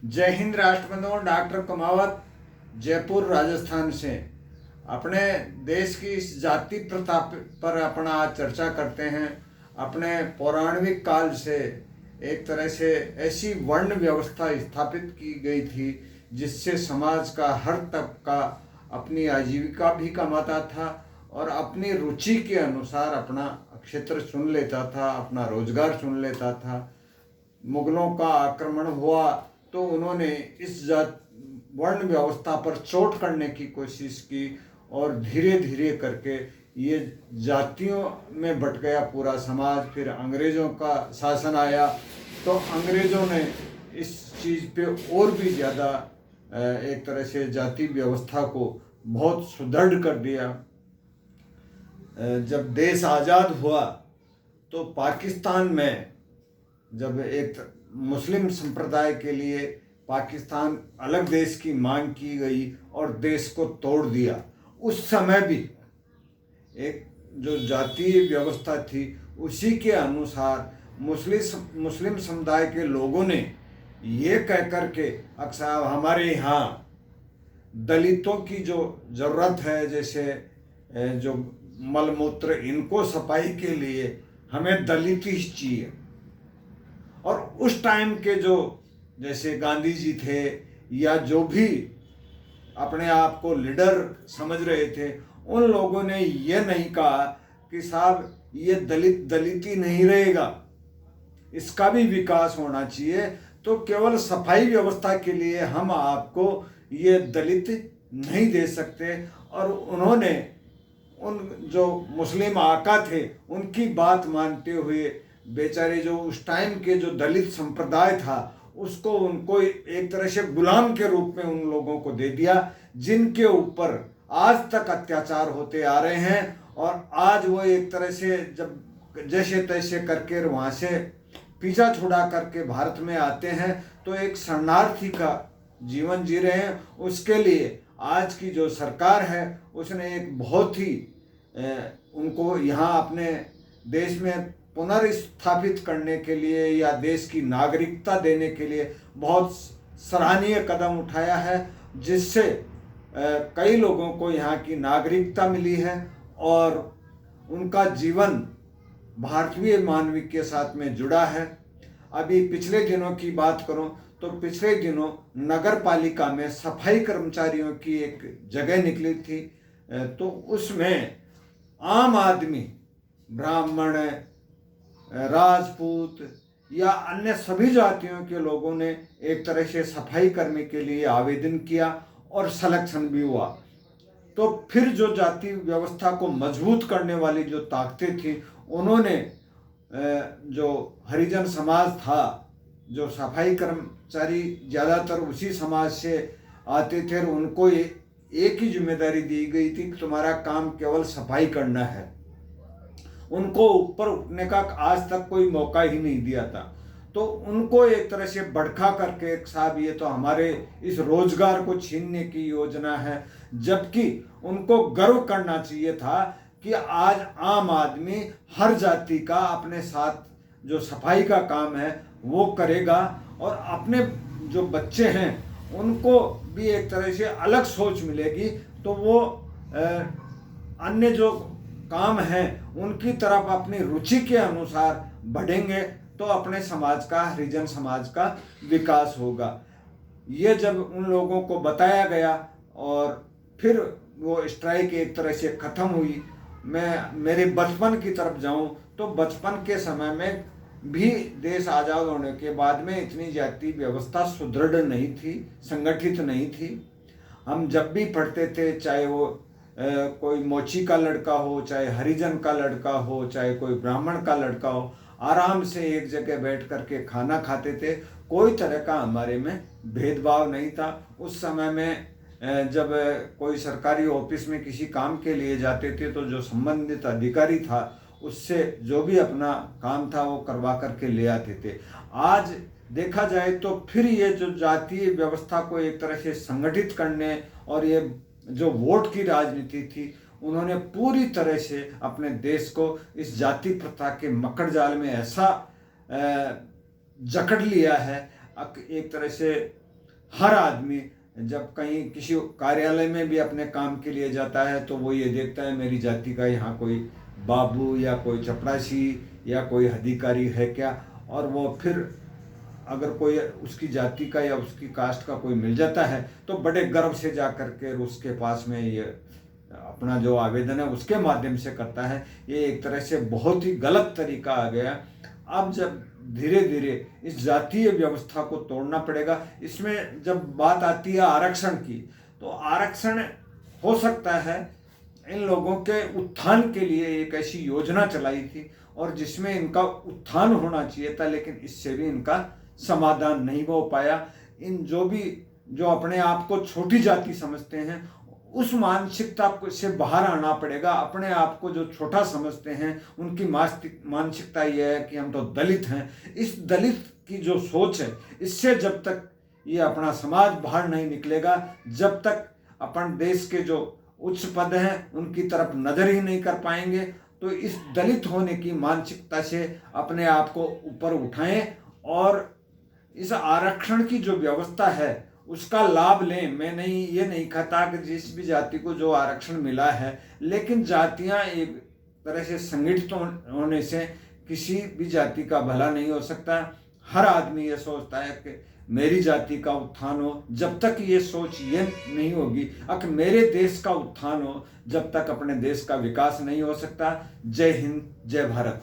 जय हिंद राष्ट्रबंधुओं। डॉक्टर कमावत जयपुर राजस्थान से अपने देश की इस जाति प्रथा पर अपना आज चर्चा करते हैं। अपने पौराणिक काल से एक तरह से ऐसी वर्ण व्यवस्था स्थापित की गई थी जिससे समाज का हर तबका अपनी आजीविका भी कमाता था और अपनी रुचि के अनुसार अपना क्षेत्र चुन लेता था, अपना रोजगार चुन लेता था। मुगलों का आक्रमण हुआ तो उन्होंने इस वर्ण व्यवस्था पर चोट करने की कोशिश की और धीरे धीरे करके ये जातियों में बट गया पूरा समाज। फिर अंग्रेज़ों का शासन आया तो अंग्रेज़ों ने इस चीज़ पे और भी ज़्यादा एक तरह से जाति व्यवस्था को बहुत सुदृढ़ कर दिया। जब देश आज़ाद हुआ तो पाकिस्तान में जब एक मुस्लिम संप्रदाय के लिए पाकिस्तान अलग देश की मांग की गई और देश को तोड़ दिया, उस समय भी एक जो जातीय व्यवस्था थी उसी के अनुसार मुस्लिम समुदाय के लोगों ने ये कह कर के अक्सर हमारे यहाँ दलितों की जो ज़रूरत है, जैसे जो मलमूत्र इनको सफाई के लिए हमें दलित ही चाहिए। और उस टाइम के जो जैसे गांधी जी थे या जो भी अपने आप को लीडर समझ रहे थे, उन लोगों ने ये नहीं कहा कि साहब ये दलित ही नहीं रहेगा, इसका भी विकास होना चाहिए, तो केवल सफाई व्यवस्था के लिए हम आपको ये दलित नहीं दे सकते। और उन्होंने उन जो मुस्लिम आका थे उनकी बात मानते हुए बेचारे जो उस टाइम के जो दलित संप्रदाय था उसको उनको एक तरह से गुलाम के रूप में उन लोगों को दे दिया, जिनके ऊपर आज तक अत्याचार होते आ रहे हैं। और आज वो एक तरह से जब जैसे तैसे करके वहाँ से पीछा छुड़ा करके भारत में आते हैं तो एक शरणार्थी का जीवन जी रहे हैं। उसके लिए आज की जो सरकार है उसने एक बहुत ही उनको यहाँ अपने देश में पुनर्स्थापित करने के लिए या देश की नागरिकता देने के लिए बहुत सराहनीय कदम उठाया है, जिससे कई लोगों को यहाँ की नागरिकता मिली है और उनका जीवन भारतीय मानवीय के साथ में जुड़ा है। अभी पिछले दिनों की बात करूं तो पिछले दिनों नगर पालिका में सफाई कर्मचारियों की एक जगह निकली थी, तो उसमें आम आदमी, ब्राह्मण, राजपूत या अन्य सभी जातियों के लोगों ने एक तरह से सफाई कर्मी के लिए आवेदन किया और सिलेक्शन भी हुआ। तो फिर जो जाति व्यवस्था को मजबूत करने वाली जो ताकतें थी उन्होंने जो हरिजन समाज था, जो सफाई कर्मचारी ज़्यादातर उसी समाज से आते थे, और उनको एक ही जिम्मेदारी दी गई थी कि तुम्हारा काम केवल सफाई करना है। उनको ऊपर उठने का आज तक कोई मौका ही नहीं दिया था। तो उनको एक तरह से भड़का करके साहब ये तो हमारे इस रोजगार को छीनने की योजना है, जबकि उनको गर्व करना चाहिए था कि आज आम आदमी हर जाति का अपने साथ जो सफाई का काम है वो करेगा और अपने जो बच्चे हैं उनको भी एक तरह से अलग सोच मिलेगी, तो वो अन्य जो काम हैं उनकी तरफ अपनी रुचि के अनुसार बढ़ेंगे तो अपने समाज का, हरिजन समाज का विकास होगा। ये जब उन लोगों को बताया गया और फिर वो स्ट्राइक एक तरह से ख़त्म हुई। मैं मेरे बचपन की तरफ जाऊं तो बचपन के समय में भी देश आज़ाद होने के बाद में इतनी जाति व्यवस्था सुदृढ़ नहीं थी, संगठित नहीं थी। हम जब भी पढ़ते थे, चाहे वो कोई मोची का लड़का हो, चाहे हरिजन का लड़का हो, चाहे कोई ब्राह्मण का लड़का हो, आराम से एक जगह बैठ करके खाना खाते थे। कोई तरह का हमारे में भेदभाव नहीं था। उस समय में जब कोई सरकारी ऑफिस में किसी काम के लिए जाते थे तो जो संबंधित अधिकारी था उससे जो भी अपना काम था वो करवा करके ले आते थे। आज देखा जाए तो फिर ये जो जातीय व्यवस्था को एक तरह से संगठित करने और ये जो वोट की राजनीति थी, उन्होंने पूरी तरह से अपने देश को इस जाति प्रथा के मकड़ जाल में ऐसा जकड़ लिया है। एक तरह से हर आदमी जब कहीं किसी कार्यालय में भी अपने काम के लिए जाता है तो वो ये देखता है मेरी जाति का यहाँ कोई बाबू या कोई चपरासी या कोई अधिकारी है क्या, और वो फिर अगर कोई उसकी जाति का या उसकी कास्ट का कोई मिल जाता है तो बड़े गर्व से जा कर के उसके पास में ये अपना जो आवेदन है उसके माध्यम से करता है। ये एक तरह से बहुत ही गलत तरीका आ गया। अब जब धीरे धीरे इस जातीय व्यवस्था को तोड़ना पड़ेगा। इसमें जब बात आती है आरक्षण की, तो आरक्षण हो सकता है इन लोगों के उत्थान के लिए एक ऐसी योजना चलाई थी और जिसमें इनका उत्थान होना चाहिए था, लेकिन इससे भी इनका समाधान नहीं हो पाया। इन जो अपने आप को छोटी जाति समझते हैं उस मानसिकता से बाहर आना पड़ेगा। अपने आप को जो छोटा समझते हैं उनकी मानसिकता यह है कि हम तो दलित हैं। इस दलित की जो सोच है, इससे जब तक ये अपना समाज बाहर नहीं निकलेगा, जब तक अपन देश के जो उच्च पद हैं उनकी तरफ नजर ही नहीं कर पाएंगे, तो इस दलित होने की मानसिकता से अपने आप को ऊपर उठाएं और इस आरक्षण की जो व्यवस्था है उसका लाभ लें। मैं ये नहीं कहता कि जिस भी जाति को जो आरक्षण मिला है, लेकिन जातियां एक तरह से संगठित होने से किसी भी जाति का भला नहीं हो सकता। हर आदमी ये सोचता है कि मेरी जाति का उत्थान हो। जब तक ये सोच ये नहीं होगी कि मेरे देश का उत्थान हो, जब तक अपने देश का विकास नहीं हो सकता। जय हिंद, जय भारत।